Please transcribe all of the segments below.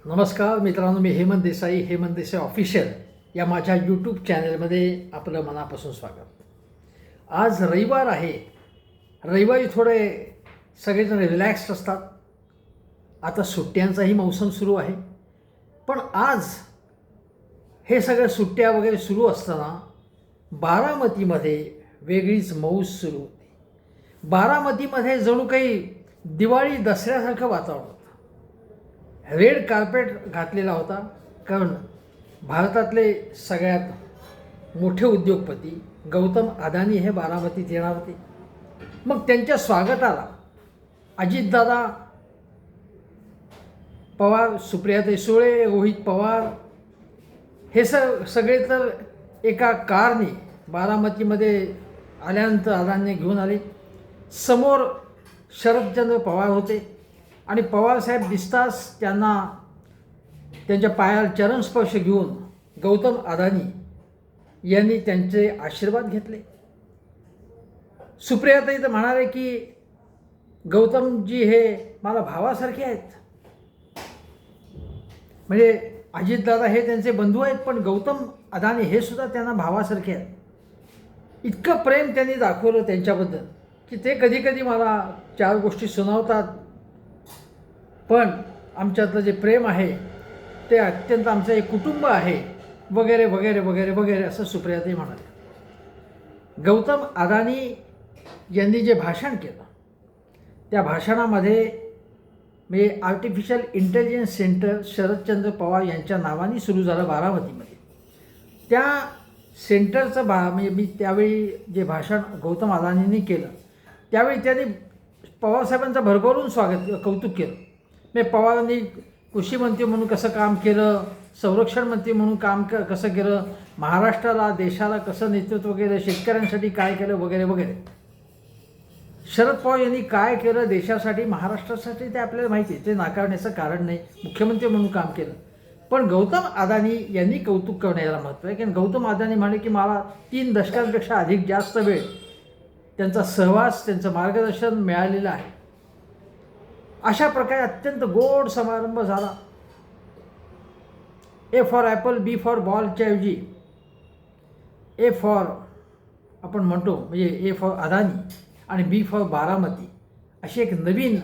नमस्कार मित्रांनो, मी हेमंत देसाई ऑफिशियल या माझ्या यूट्यूब चॅनलमध्ये आपलं मनापासून स्वागत. आज रविवार आहे. रविवारी थोडे सगळेजण रिलॅक्स्ड असतात. आता सुट्ट्यांचाही मौसम सुरू आहे. पण आज हे सगळं सुट्ट्या वगैरे सुरू असताना बारामतीमध्ये वेगळीच मौज सुरू होती. बारामतीमध्ये जणू काही दिवाळी दसऱ्यासारखं वातावरण होतं. रेड कार्पेट घातलेला होता, कारण भारतातले सगळ्यात मोठे उद्योगपती गौतम अदानी हे बारामतीत येणार होते. मग त्यांच्या स्वागताला अजितदादा पवार, सुप्रियाताई सुळे, रोहित पवार हे सगळे तर एका कारने बारामतीमध्ये आल्यानंतर अदानीने घेऊन आले. समोर शरदचंद्र पवार होते आणि पवारसाहेब दिसताच त्यांना त्यांच्या पायाला चरणस्पर्श घेऊन गौतम अदानी यांनी त्यांचे आशीर्वाद घेतले. सुप्रियाताई तर म्हणाले की गौतमजी हे मला भावासारखे आहेत. म्हणजे अजितदादा हे त्यांचे बंधू आहेत, पण गौतम अदानी हे सुद्धा त्यांना भावासारखे आहेत. इतकं प्रेम त्यांनी दाखवलं त्यांच्याबद्दल की ते कधीकधी मला चार गोष्टी सुनावतात, पण आमच्यातलं जे प्रेम आहे ते अत्यंत आमचं एक कुटुंब आहे वगैरे वगैरे वगैरे वगैरे असं सुप्रियाताई म्हणाले. गौतम अदानी यांनी जे भाषण केलं त्या भाषणामध्ये मी artificial intelligence centre Sharadchandra Pawar यांच्या नावाने सुरू झालं बारामतीमध्ये. त्या सेंटरचं म्हणजे मी त्यावेळी जे भाषण गौतम अदानींनी केलं त्यावेळी त्यांनी पवारसाहेबांचं भरभरून कौतुक केलं. मी पवारांनी कृषी मंत्री म्हणून कसं काम केलं, संरक्षण मंत्री म्हणून काम कसं केलं, महाराष्ट्राला देशाला कसं नेतृत्व केलं, शेतकऱ्यांसाठी काय केलं वगैरे वगैरे. शरद पवार यांनी काय केलं देशासाठी, महाराष्ट्रासाठी ते आपल्याला माहिती आहे, ते नाकारण्याचं कारण नाही. मुख्यमंत्री म्हणून काम केलं. पण गौतम अदानी यांनी कौतुक करणं याला महत्त्व आहे. कारण गौतम अदानी म्हणे की मला 3 दशकांपेक्षा अधिक जास्त वेळ त्यांचा सहवास, त्यांचं मार्गदर्शन मिळालेलं आहे. अशा प्रकारे अत्यंत गोड समारंभ झाला. A for apple, B for बॉलच्या ऐवजी ए फॉर आपण म्हणतो, म्हणजे ए फॉर अदानी आणि बी फॉर बारामती अशी एक नवीन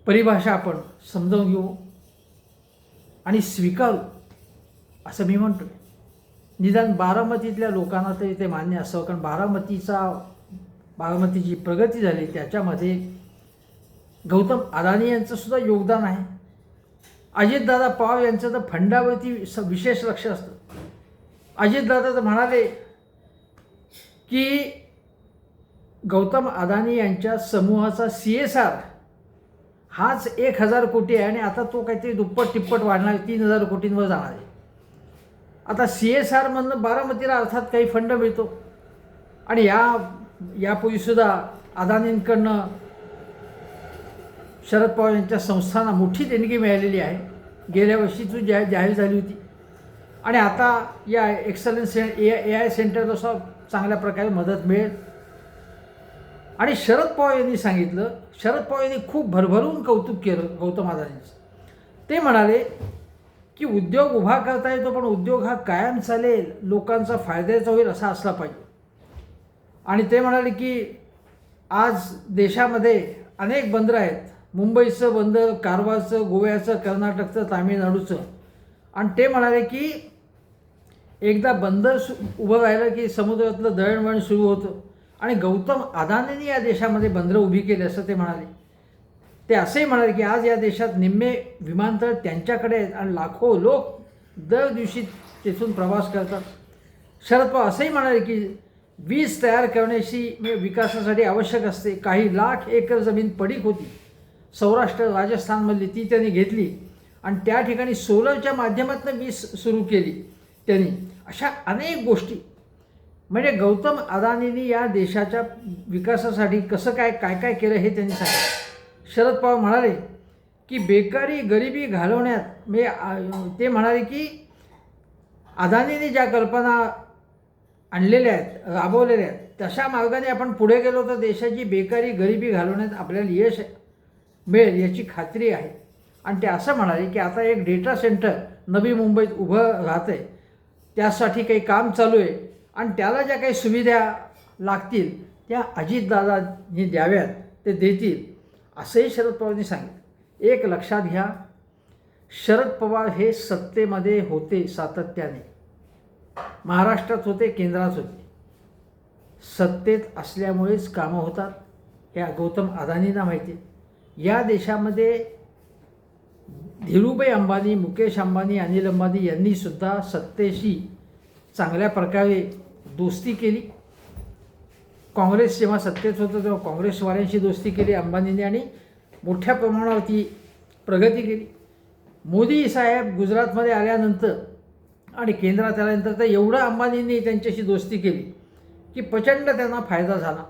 परिभाषा आपण समजावून घेऊ आणि स्वीकारू असं मी म्हणतो. निदान बारामतीतल्या लोकांना तरी ते मान्य असावं, कारण बारामतीची प्रगती झाली त्याच्यामध्ये गौतम अदानी यांचं सुद्धा योगदान आहे. अजितदादा पवार यांचं तर फंडावरती विशेष लक्ष असतं. अजितदादा तर म्हणाले की गौतम अदानी यांच्या समूहाचा CSR हाच 1000 कोटी आहे आणि आता तो काहीतरी दुप्पट तिप्पट वाढणार, 3000 कोटींवर जाणार आहे. आता CSR मधनं बारामतीला अर्थात काही फंड मिळतो आणि यापूर्वीसुद्धा अदानींकडनं शरद पवार यांच्या संस्थांना मोठी देणगी मिळालेली आहे. गेल्या वर्षीची जाहीर झाली होती आणि आता या एक्सलन्स AI सेंटरला सुद्धा चांगल्या प्रकारे मदत मिळेल. आणि शरद पवार यांनी सांगितलं, शरद पवार यांनी खूप भरभरून कौतुक केलं गौतम अदानींचं. ते म्हणाले की उद्योग उभा करता येतो, पण उद्योग हा कायम चालेल, लोकांचा फायद्याचा होईल असा असला पाहिजे. आणि ते म्हणाले की आज देशामध्ये अनेक बंदरं आहेत. मुंबईचं बंदर, कारवारचं, गोव्याचं, कर्नाटकचं, तामिळनाडूचं. आणि ते म्हणाले की एकदा बंदर उभं राहिलं की समुद्रातलं दळणवळण सुरू होतं आणि गौतम अदानींनी या देशामध्ये बंदरं उभी केली असं ते म्हणाले. ते असंही म्हणाले की आज या देशात निम्मे विमानतळ त्यांच्याकडे आहेत आणि लाखो लोक दर दिवशी तिथून प्रवास करतात. शरद पवार असंही म्हणाले की वीज तयार करण्याची विकासासाठी आवश्यक असते. काही लाख एकर जमीन पडीक होती सौराष्ट्र राजस्थानमधली, ती त्यांनी घेतली आणि त्या ठिकाणी सोलरच्या माध्यमातून वीज सुरू केली त्यांनी. अशा अनेक गोष्टी म्हणजे गौतम अदानींनी या देशाच्या विकासासाठी कसं काय केलं हे त्यांनी सांगितलं. शरद पवार म्हणाले की बेकारी, गरिबी घालवण्यात म्हणजे ते म्हणाले की अदानींनी ज्या कल्पना आणलेल्या आहेत, राबवलेल्या आहेत, तशा मार्गाने आपण पुढे गेलो तर देशाची बेकारी गरिबी घालवण्यात आपल्याला यश मिळेल याची खात्री आहे. आणि ते असं म्हणाले की आता एक डेटा सेंटर नवी मुंबईत उभं राहतं आहे, त्यासाठी काही काम चालू आहे आणि त्याला ज्या काही सुविधा लागतील त्या अजितदादांनी द्याव्यात, ते देतील असंही शरद पवारांनी सांगितलं. एक लक्षात घ्या, शरद पवार हे सत्तेमध्ये होते सातत्याने, महाराष्ट्रात होते, केंद्रात होते. सत्तेत असल्यामुळेच कामं होतात हे गौतम अदानींना माहिती आहे. या देशामध्ये धीरूभाई अंबानी, मुकेश अंबानी, अनिल अंबानी यांनीसुद्धा सत्तेशी चांगल्या प्रकारे दोस्ती केली. काँग्रेस जेव्हा सत्तेत होतं तेव्हा काँग्रेसवाल्यांशी दोस्ती केली अंबानींनी आणि मोठ्या प्रमाणावरती प्रगती केली. मोदी साहेब गुजरातमध्ये आल्यानंतर आणि केंद्रात आल्यानंतर तर एवढं अंबानींनी त्यांच्याशी दोस्ती केली की प्रचंड त्यांना फायदा झाला.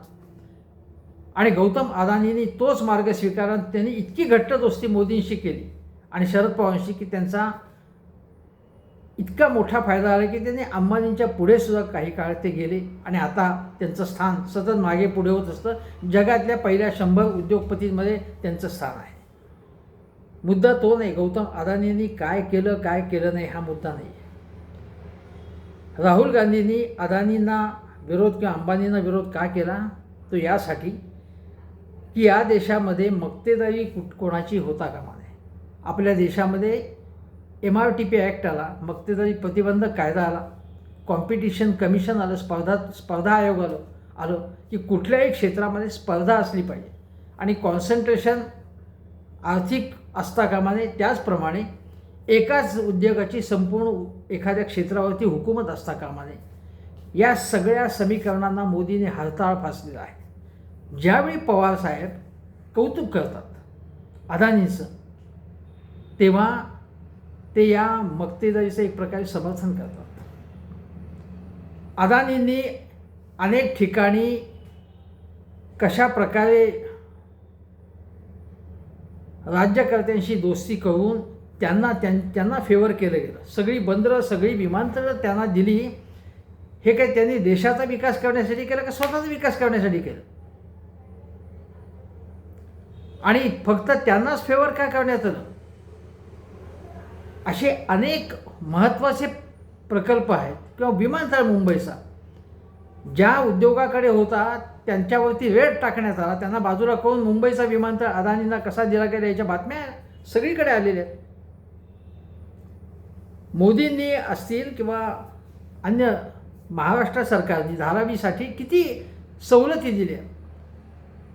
आणि गौतम अदानींनी तोच मार्ग स्वीकारला. त्यांनी इतकी घट्ट दोस्ती मोदींशी केली आणि शरद पवारांशी की त्यांचा इतका मोठा फायदा झाला की त्यांनी अंबानींच्या पुढे सुद्धा काही काळ ते गेले आणि आता त्यांचं स्थान सतत मागे पुढे होत असतं. जगातल्या पहिल्या 100 उद्योगपतींमध्ये त्यांचं स्थान आहे. मुद्दा तो नाही, गौतम अदानींनी काय केलं काय केलं नाही हा मुद्दा नाही. राहुल गांधींनी अदानींना विरोध किंवा अंबानींना विरोध का केला, तो यासाठी की या देशामध्ये मक्तेदारी कोणाची होता कामा नये. आपल्या देशामध्ये MRTP ॲक्ट आला, मक्तेदारी प्रतिबंधक कायदा आला, कॉम्पिटिशन कमिशन आलं, स्पर्धा आयोग आलं की कुठल्याही क्षेत्रामध्ये स्पर्धा असली पाहिजे आणि कॉन्सन्ट्रेशन आर्थिक असता कामा नये. त्याचप्रमाणे एकाच उद्योगाची संपूर्ण एखाद्या क्षेत्रावरती हुकूमत असता कामा नये. या सगळ्या समीकरणांना मोदीने हरताळ फासलेला आहे. ज्यावेळी पवारसाहेब कौतुक करतात अदानींचं, तेव्हा ते या मक्तेदारीचं एक प्रकारे समर्थन करतात. अदानींनी अनेक ठिकाणी कशा प्रकारे राज्यकर्त्यांशी दोस्ती करून त्यांना फेवर केलं गेलं. सगळी बंदरं, सगळी विमानतळं त्यांना दिली. हे काय त्यांनी देशाचा विकास करण्यासाठी केलं का स्वतःचा विकास करण्यासाठी केलं? आणि फक्त त्यांनाच फेवर काय करण्यात आलं? असे अनेक महत्त्वाचे प्रकल्प आहेत किंवा विमानतळ मुंबईचा ज्या उद्योगाकडे होता त्यांच्यावरती रेट टाकण्यात आला, त्यांना बाजूला करून मुंबईचा विमानतळ अदानींना कसा दिला गेला याच्या बातम्या सगळीकडे आलेल्या आहेत. मोदींनी असतील किंवा अन्य महाराष्ट्र सरकारने धारावीसाठी किती सवलती दिल्या,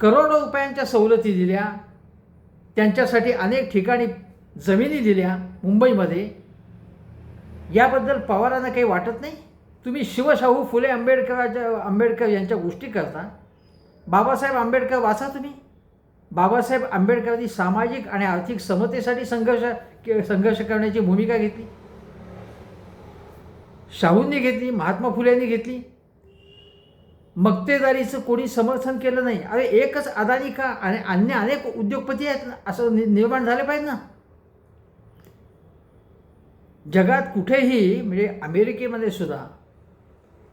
करोडो रुपयांच्या सवलती दिल्या, त्यांच्यासाठी अनेक ठिकाणी जमिनी दिल्या मुंबईमध्ये. याबद्दल पवारांना काही वाटत नाही? तुम्ही शिवशाहू फुले आंबेडकर यांच्या गोष्टी करता. बाबासाहेब आंबेडकर वाचा तुम्ही. बाबासाहेब आंबेडकरांनी सामाजिक आणि आर्थिक समतेसाठी संघर्ष करण्याची भूमिका घेतली. शाहूंनी घेतली, महात्मा फुलेंनी घेतली. मक्तेदारीचं कोणी समर्थन केलं नाही. अरे एकच अदानी का आणि अन्य अनेक उद्योगपती आहेत ना, असं निर्माण झाले पाहिजे ना. जगात कुठेही म्हणजे अमेरिकेमध्ये सुद्धा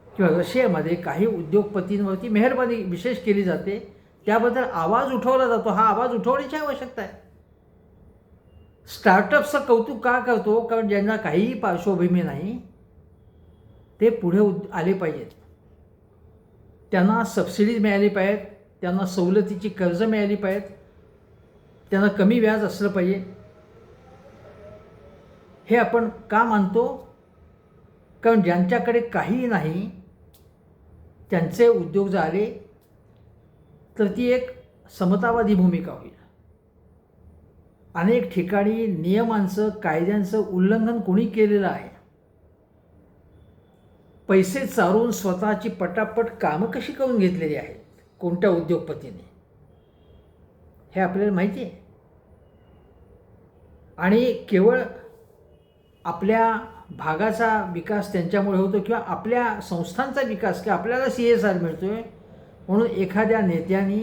किंवा रशियामध्ये काही उद्योगपतींवरती मेहरबानी विशेष केली जाते, त्याबद्दल आवाज उठवला जातो. हा आवाज उठवण्याची आवश्यकता आहे. स्टार्टअप्सचं कौतुक का करतो? कारण ज्यांना काहीही पार्श्वभूमी नाही ते पुढे आले पाहिजेत. त्यांना सबसिडीज मिळाली पाहिजेत, त्यांना सवलतीची कर्ज मिळाली पाहिजेत, त्यांना कमी व्याज असलं पाहिजे. हे आपण का मानतो? कारण ज्यांच्याकडे काहीही नाही त्यांचे उद्योग जर आले तर ती एक समतावादी भूमिका होईल. अनेक ठिकाणी नियमांचं, कायद्यांचं उल्लंघन कोणी केलेलं आहे. पैसे चारून स्वतःची पटापट कामं कशी करून घेतलेली आहेत कोणत्या उद्योगपतीने, हे आपल्याला माहिती आहे. आणि केवळ आपल्या भागाचा विकास त्यांच्यामुळे होतो किंवा आपल्या संस्थांचा विकास किंवा आपल्याला CSR मिळतो आहे म्हणून एखाद्या नेत्यांनी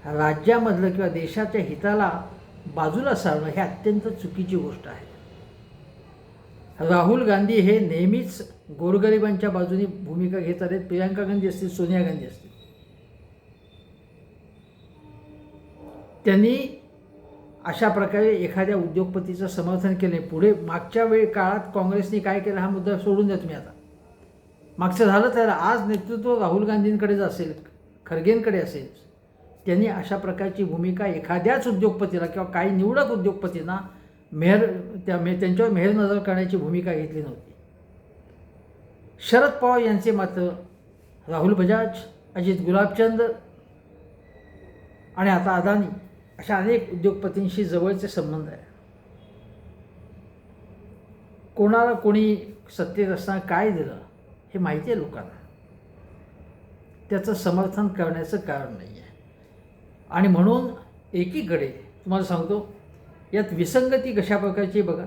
राज्यामधलं किंवा देशाच्या हिताला बाजूला सारणं हे अत्यंत चुकीची गोष्ट आहे. राहुल गांधी हे नेहमीच गोरगरिबांच्या बाजूने भूमिका घेत आहेत. प्रियंका गांधी असतील, सोनिया गांधी असतील, त्यांनी अशा प्रकारे एखाद्या उद्योगपतीचं समर्थन केले. पुढे मागच्या काळात काँग्रेसने काय केलं हा मुद्दा सोडून द्या तुम्ही. आता मागचं झालं तर आज नेतृत्व राहुल गांधींकडेच असेल, खरगेंकडे असेल. त्यांनी अशा प्रकारची भूमिका एखाद्याच उद्योगपतीला किंवा काही निवडक उद्योगपतींना त्यांच्यावर मेहर नजर करण्याची भूमिका घेतली नव्हती. शरद पवार यांचे मात्र राहुल बजाज, अजित गुलाबचंद आणि आता अदानी अशा अनेक उद्योगपतींशी जवळचे संबंध आहे. कोणाला कोणी सत्तेत असताना काय दिलं हे माहिती आहे लोकांना. त्याचं समर्थन करण्याचं कारण नाही आहे. आणि म्हणून एकीकडे तुम्हाला सांगतो यात विसंगती कशा प्रकारची बघा.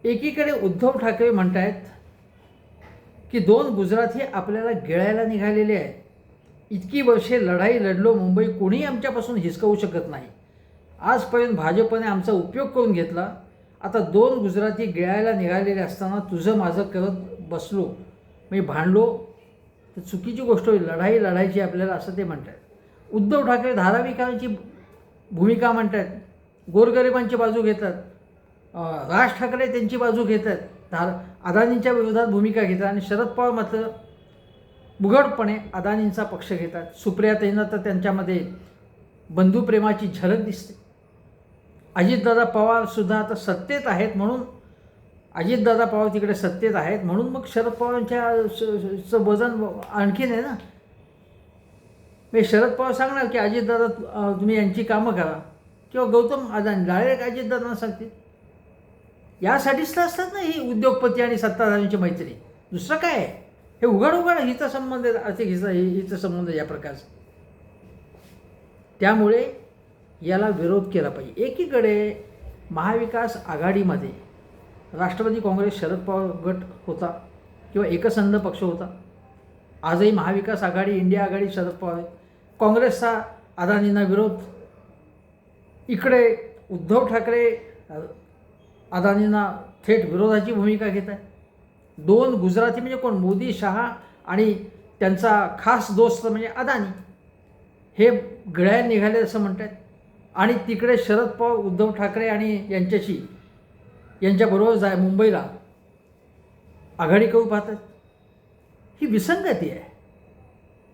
एकीकडे उद्धव ठाकरे म्हणत आहेत की 2 गुजराती आपल्याला गिळायला निघालेले आहेत. इतकी वर्षे लढाई लढलो, मुंबई कोणीही आमच्यापासून हिसकवू शकत नाही. आजपर्यंत भाजपने आमचा उपयोग करून घेतला. आता 2 गुजराती गिळायला निघालेले असताना तुझं माझं करत बसलो, मी भांडलो तर चुकीची गोष्ट होईल. लढाई लढायची आपल्याला असं ते म्हणतात. उद्धव ठाकरे धाराविकांची भूमिका म्हणतात, गोरगरिबांची बाजू घेतात. राज ठाकरे त्यांची बाजू घेतात, अदानींच्या विरोधात भूमिका घेतात. आणि शरद पवार मात्र उघडपणे अदानींचा पक्ष घेतात. सुप्रियाताईंना तर त्यांच्यामध्ये बंधुप्रेमाची झलक दिसते. अजितदादा पवारसुद्धा आता सत्तेत आहेत म्हणून अजितदादा पवार तिकडे सत्तेत आहेत म्हणून मग शरद पवारांच्या वजन आणखीन आहे ना. मी शरद पवार सांगणार की अजितदादा तुम्ही यांची कामं करा, किंवा गौतम अदानी डायरेक्ट अजितदादांना सांगतील. यासाठीच तर असतात ना ही उद्योगपती आणि सत्ताधाऱ्यांची मैत्री. दुसरं काय आहे? हे उघड हितसंबंध आर्थिक हितसंबंध या प्रकारचे. त्यामुळे याला विरोध केला पाहिजे. एकीकडे महाविकास आघाडीमध्ये राष्ट्रवादी काँग्रेस शरद पवार गट होता किंवा एकसंध पक्ष होता. आजही महाविकास आघाडी, इंडिया आघाडी शरद पवार. काँग्रेसचा अदानींना विरोध. इकडे उद्धव ठाकरे अदानींना थेट विरोधाची भूमिका घेत आहे. 2 गुजराती म्हणजे कोण? मोदी, शहा आणि त्यांचा खास दोस्त म्हणजे अदानी. हे गिळायला निघाले असं म्हणतात. आणि तिकडे शरद पवार उद्धव ठाकरे आणि यांच्याबरोबर मुंबईला आघाडी करू पाहतात. ही विसंगती आहे.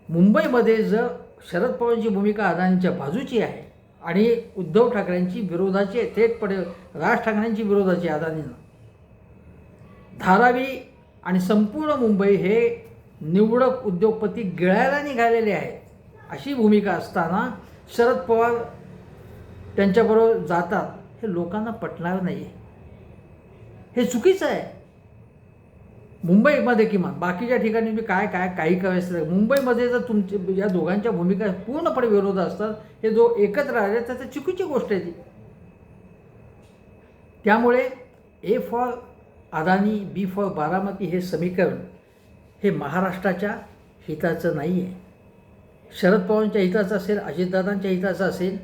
मुंबईमध्ये जर शरद पवारांची भूमिका अदानींच्या बाजूची आहे आणि उद्धव ठाकरेंची विरोधाची आहे, थेटपणे राज ठाकरेंची विरोधाची अदानींना. धारावी आणि संपूर्ण मुंबई हे निवडक उद्योगपती गिळायला निघालेले आहेत अशी भूमिका असताना शरद पवार त्यांच्याबरोबर जातात, हे लोकांना पटणार नाही. हे चुकीचं आहे. मुंबईमध्ये किमान बाकीच्या ठिकाणी मी काही करायचं, मुंबईमध्ये जर तुमच्या या दोघांच्या भूमिका पूर्णपणे विरोध असतात, हे जो एकत्र आले तर ते चुकीची गोष्ट आहे ती. त्यामुळे A for Adani, B for Baramati हे समीकरण हे महाराष्ट्राच्या हिताचं नाही आहे. शरद पवारांच्या हिताचं असेल, अजितदादांच्या हिताचं असेल,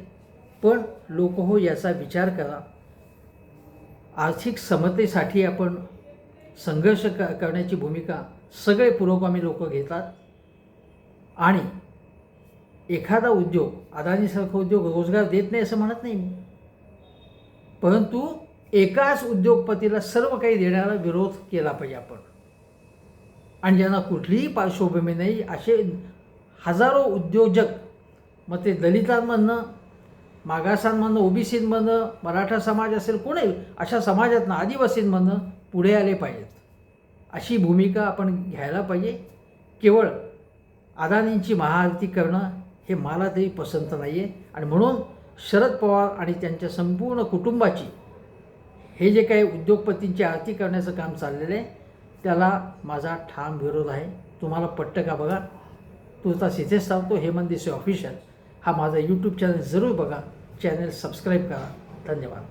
पण लोक हो याचा विचार करा. आर्थिक समतेसाठी आपण संघर्ष करण्याची भूमिका सगळे पुरोगामी लोक घेतात. आणि एखादा उद्योग, अदानीसारखा उद्योग रोजगार देत नाही असं म्हणत नाही मी, परंतु एकाच उद्योगपतीला सर्व काही देण्याला विरोध केला पाहिजे आपण. आणि ज्यांना कुठलीही पार्श्वभूमी नाही असे हजारो उद्योजक, मग ते दलितांमधनं, मागासांमधनं, ओबीसींमधनं, मराठा समाज असेल, कोणी अशा समाजातनं, आदिवासींमधनं पुढे आले पाहिजेत. अशी भूमिका आपण घ्यायला पाहिजे. केवळ अदानींची महाआरती करणं हे मला तरी पसंत नाही आहे. आणि म्हणून शरद पवार आणि त्यांच्या संपूर्ण कुटुंबाची हे जे काही उद्योगपतींची आरती करण्याचं काम चाललेलं आहे त्याला माझा ठाम विरोध आहे. तुम्हाला पटतं का बघा. तुर्तास इथेच सांगतो. हेमंत देसाई ऑफिशियल हा माझा यूट्यूब चॅनल जरूर बघा. चॅनल सबस्क्राईब करा. धन्यवाद.